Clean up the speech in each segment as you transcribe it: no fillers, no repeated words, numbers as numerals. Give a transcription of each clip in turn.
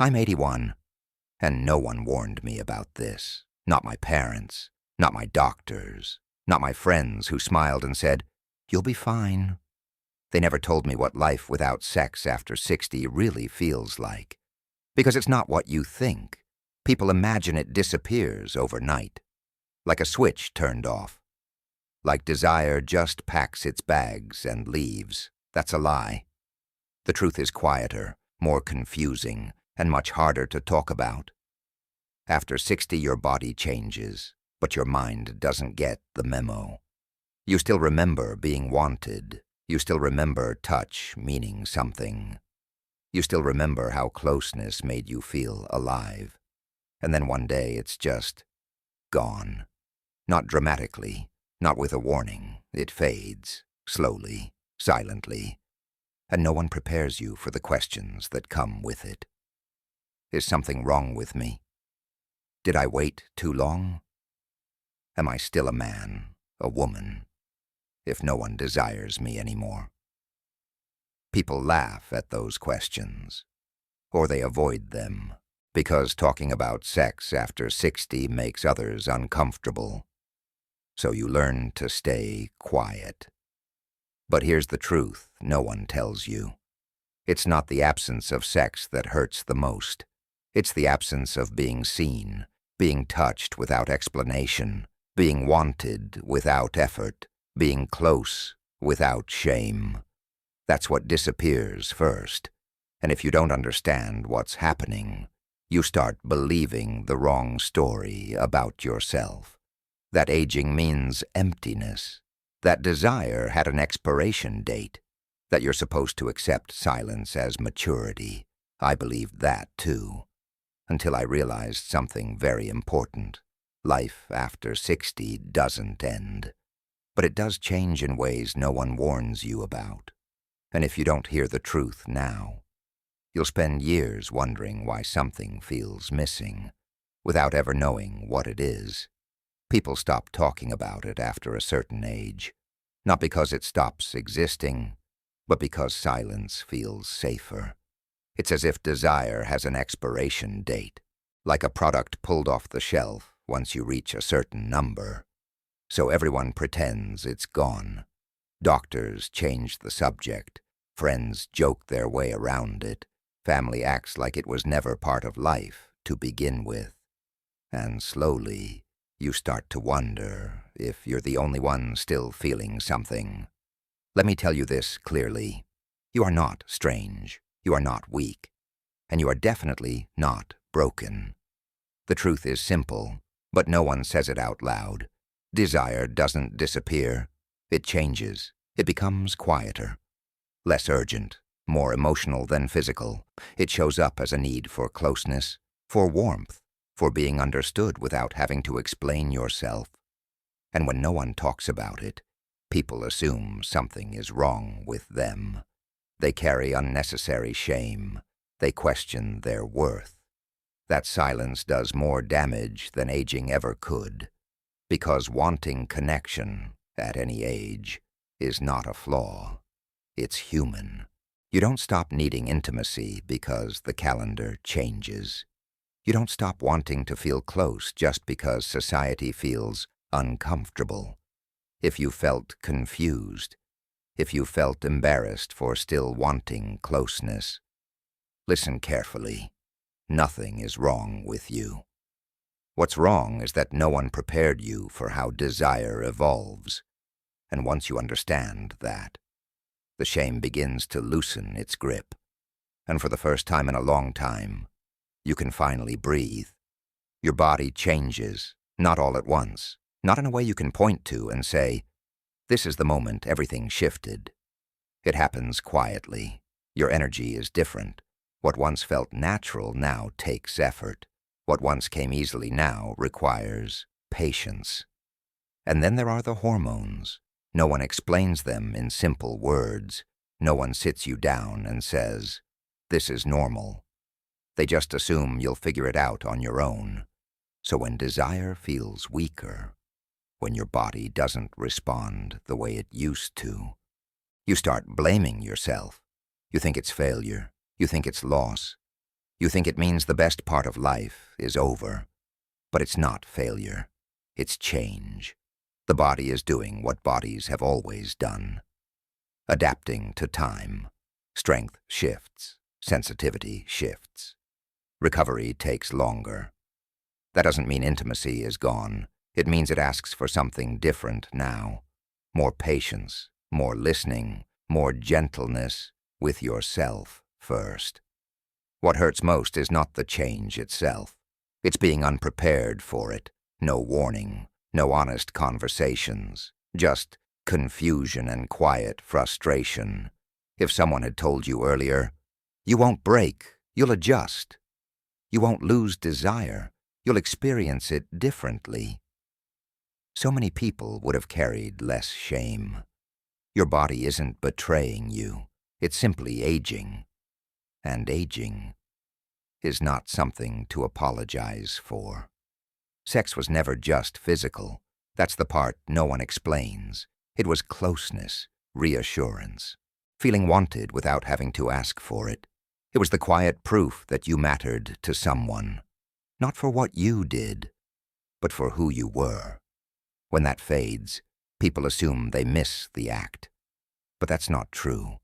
I'm 81, and no one warned me about this. Not my parents, not my doctors, not my friends who smiled and said, "You'll be fine." They never told me what life without sex after 60 really feels like. Because it's not what you think. People imagine it disappears overnight. Like a switch turned off. Like desire just packs its bags and leaves. That's a lie. The truth is quieter, more confusing, and much harder to talk about. After 60, your body changes, but your mind doesn't get the memo. You still remember being wanted. You still remember touch meaning something. You still remember how closeness made you feel alive. And then one day it's just gone. Not dramatically, not with a warning. It fades, slowly, silently. And no one prepares you for the questions that come with it. Is something wrong with me? Did I wait too long? Am I still a man, a woman, if no one desires me anymore? People laugh at those questions, or they avoid them, because talking about sex after 60 makes others uncomfortable. So you learn to stay quiet. But here's the truth no one tells you. It's not the absence of sex that hurts the most. It's the absence of being seen, being touched without explanation, being wanted without effort, being close without shame. That's what disappears first. And if you don't understand what's happening, you start believing the wrong story about yourself. That aging means emptiness. That desire had an expiration date. That you're supposed to accept silence as maturity. I believed that too. Until I realized something very important. Life after 60 doesn't end. But it does change in ways no one warns you about. And if you don't hear the truth now, you'll spend years wondering why something feels missing, without ever knowing what it is. People stop talking about it after a certain age, not because it stops existing, but because silence feels safer. It's as if desire has an expiration date, like a product pulled off the shelf once you reach a certain number. So everyone pretends it's gone. Doctors change the subject, friends joke their way around it, family acts like it was never part of life to begin with. And slowly, you start to wonder if you're the only one still feeling something. Let me tell you this clearly. You are not strange. You are not weak. And you are definitely not broken. The truth is simple, but no one says it out loud. Desire doesn't disappear. It changes. It becomes quieter. Less urgent. More emotional than physical. It shows up as a need for closeness, for warmth, for being understood without having to explain yourself. And when no one talks about it, people assume something is wrong with them. They carry unnecessary shame. They question their worth. That silence does more damage than aging ever could, because wanting connection at any age is not a flaw. It's human. You don't stop needing intimacy because the calendar changes. You don't stop wanting to feel close just because society feels uncomfortable. If you felt confused, if you felt embarrassed for still wanting closeness, listen carefully. Nothing is wrong with you. What's wrong is that no one prepared you for how desire evolves. And once you understand that, the shame begins to loosen its grip. And for the first time in a long time, you can finally breathe. Your body changes, not all at once, not in a way you can point to and say, "This is the moment everything shifted." It happens quietly. Your energy is different. What once felt natural now takes effort. What once came easily now requires patience. And then there are the hormones. No one explains them in simple words. No one sits you down and says, "This is normal." They just assume you'll figure it out on your own. So when desire feels weaker, when your body doesn't respond the way it used to, you start blaming yourself. You think it's failure. You think it's loss. You think it means the best part of life is over, but it's not failure. It's change. The body is doing what bodies have always done, adapting to time. Strength shifts, sensitivity shifts. Recovery takes longer. That doesn't mean intimacy is gone. It means it asks for something different now. More patience, more listening, more gentleness with yourself first. What hurts most is not the change itself. It's being unprepared for it. No warning, no honest conversations, just confusion and quiet frustration. If someone had told you earlier, you won't break, you'll adjust. You won't lose desire, you'll experience it differently. So many people would have carried less shame. Your body isn't betraying you, it's simply aging. And aging is not something to apologize for. Sex was never just physical. That's the part no one explains. It was closeness, reassurance, feeling wanted without having to ask for it. It was the quiet proof that you mattered to someone, not for what you did, but for who you were. When that fades, people assume they miss the act. But that's not true.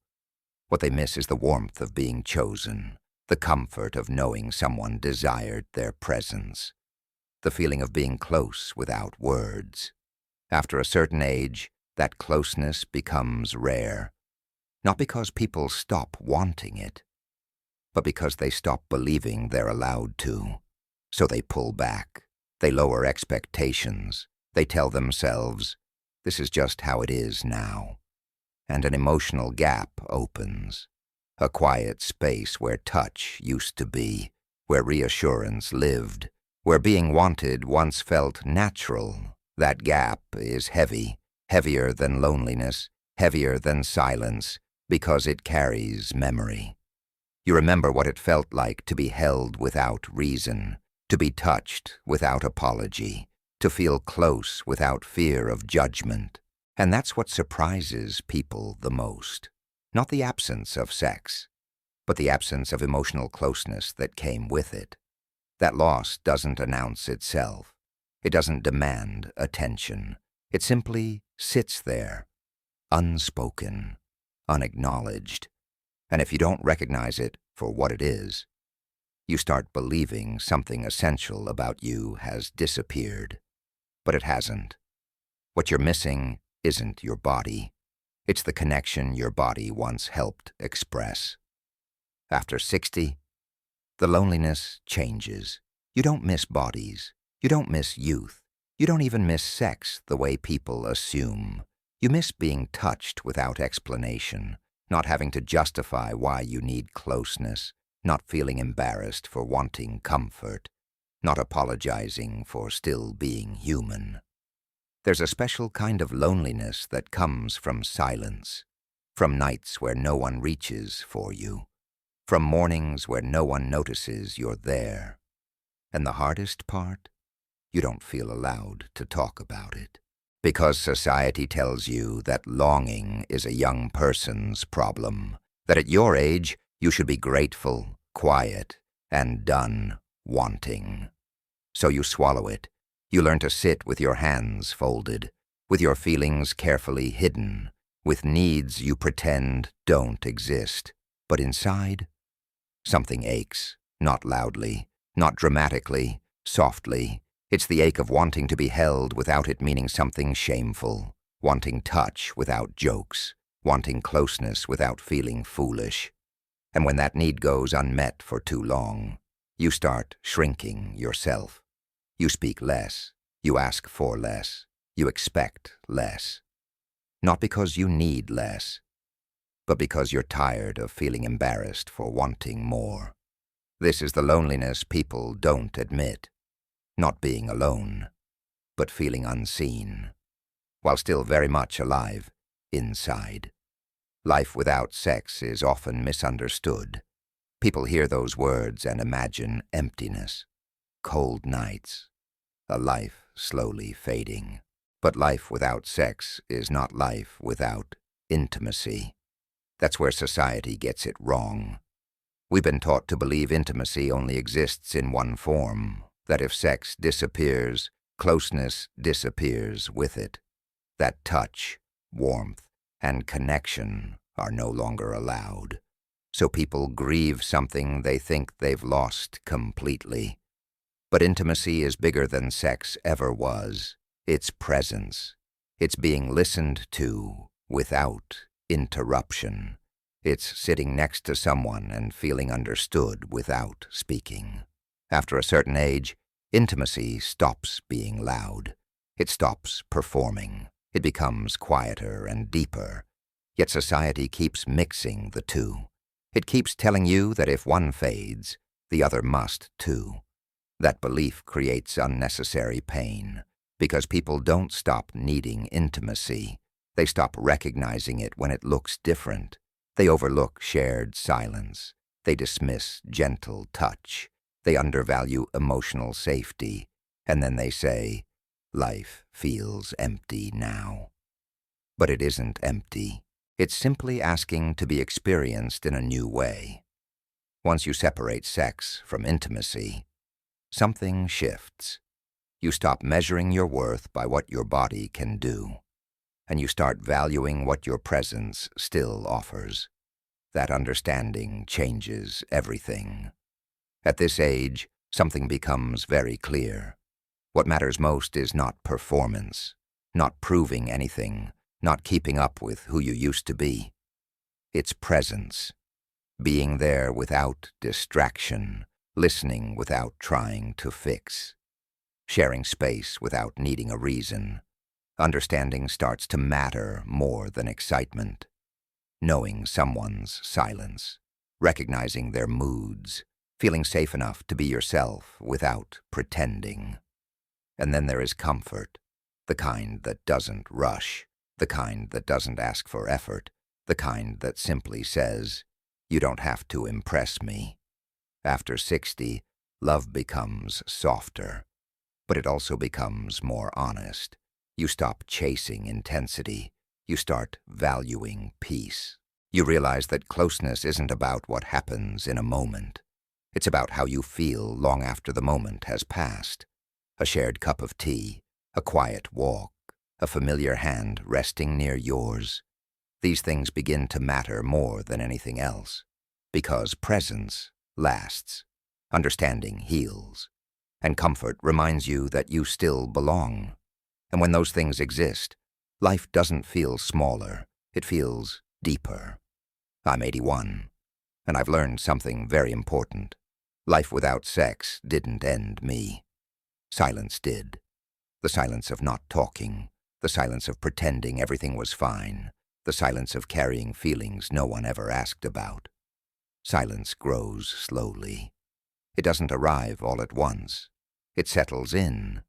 What they miss is the warmth of being chosen, the comfort of knowing someone desired their presence, the feeling of being close without words. After a certain age, that closeness becomes rare, not because people stop wanting it, but because they stop believing they're allowed to. So they pull back, they lower expectations, they tell themselves, this is just how it is now. And an emotional gap opens, a quiet space where touch used to be, where reassurance lived, where being wanted once felt natural. That gap is heavy, heavier than loneliness, heavier than silence, because it carries memory. You remember what it felt like to be held without reason, to be touched without apology, to feel close without fear of judgment. And that's what surprises people the most. Not the absence of sex, but the absence of emotional closeness that came with it. That loss doesn't announce itself. It doesn't demand attention. It simply sits there, unspoken, unacknowledged. And if you don't recognize it for what it is, you start believing something essential about you has disappeared. But it hasn't. What you're missing isn't your body. It's the connection your body once helped express. After 60, the loneliness changes. You don't miss bodies. You don't miss youth. You don't even miss sex the way people assume. You miss being touched without explanation, not having to justify why you need closeness, not feeling embarrassed for wanting comfort, not apologizing for still being human. There's a special kind of loneliness that comes from silence, from nights where no one reaches for you, from mornings where no one notices you're there. And the hardest part? You don't feel allowed to talk about it. Because society tells you that longing is a young person's problem, that at your age you should be grateful, quiet, and done wanting. So you swallow it. You learn to sit with your hands folded, with your feelings carefully hidden, with needs you pretend don't exist. But inside, something aches, not loudly, not dramatically, softly. It's the ache of wanting to be held without it meaning something shameful, wanting touch without jokes, wanting closeness without feeling foolish. And when that need goes unmet for too long, you start shrinking yourself. You speak less, you ask for less, you expect less. Not because you need less, but because you're tired of feeling embarrassed for wanting more. This is the loneliness people don't admit. Not being alone, but feeling unseen, while still very much alive inside. Life without sex is often misunderstood. People hear those words and imagine emptiness, cold nights, a life slowly fading. But life without sex is not life without intimacy. That's where society gets it wrong. We've been taught to believe intimacy only exists in one form, that if sex disappears, closeness disappears with it, that touch, warmth, and connection are no longer allowed. So people grieve something they think they've lost completely. But intimacy is bigger than sex ever was. It's presence. It's being listened to without interruption. It's sitting next to someone and feeling understood without speaking. After a certain age, intimacy stops being loud. It stops performing. It becomes quieter and deeper. Yet society keeps mixing the two. It keeps telling you that if one fades, the other must too. That belief creates unnecessary pain, because people don't stop needing intimacy. They stop recognizing it when it looks different. They overlook shared silence. They dismiss gentle touch. They undervalue emotional safety. And then they say, life feels empty now. But it isn't empty. It's simply asking to be experienced in a new way. Once you separate sex from intimacy, something shifts. You stop measuring your worth by what your body can do, and you start valuing what your presence still offers. That understanding changes everything. At this age, something becomes very clear. What matters most is not performance, not proving anything, not keeping up with who you used to be. It's presence, being there without distraction, listening without trying to fix, sharing space without needing a reason. Understanding starts to matter more than excitement. Knowing someone's silence, recognizing their moods, feeling safe enough to be yourself without pretending. And then there is comfort, the kind that doesn't rush, the kind that doesn't ask for effort, the kind that simply says, you don't have to impress me. After 60, love becomes softer, but it also becomes more honest. You stop chasing intensity. You start valuing peace. You realize that closeness isn't about what happens in a moment. It's about how you feel long after the moment has passed. A shared cup of tea, a quiet walk, a familiar hand resting near yours. These things begin to matter more than anything else, because presence lasts, understanding heals, and comfort reminds you that you still belong. And when those things exist, life doesn't feel smaller, it feels deeper. I'm 81, and I've learned something very important. Life without sex didn't end me. Silence did. The silence of not talking, the silence of pretending everything was fine, the silence of carrying feelings no one ever asked about. Silence grows slowly. It doesn't arrive all at once. It settles in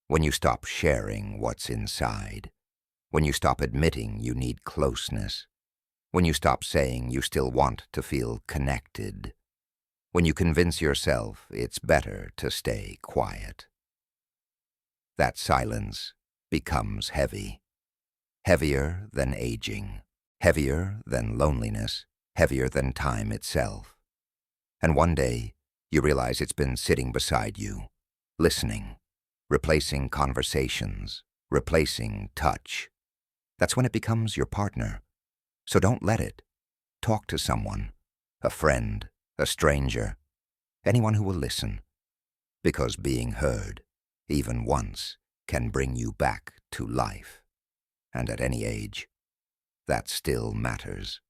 when you stop sharing what's inside, when you stop admitting you need closeness, when you stop saying you still want to feel connected, when you convince yourself it's better to stay quiet. That silence becomes heavy, heavier than aging, heavier than loneliness, heavier than time itself. And one day, you realize it's been sitting beside you, listening, replacing conversations, replacing touch. That's when it becomes your partner. So don't let it. Talk to someone, a friend, a stranger, anyone who will listen. Because being heard, even once, can bring you back to life. And at any age, that still matters.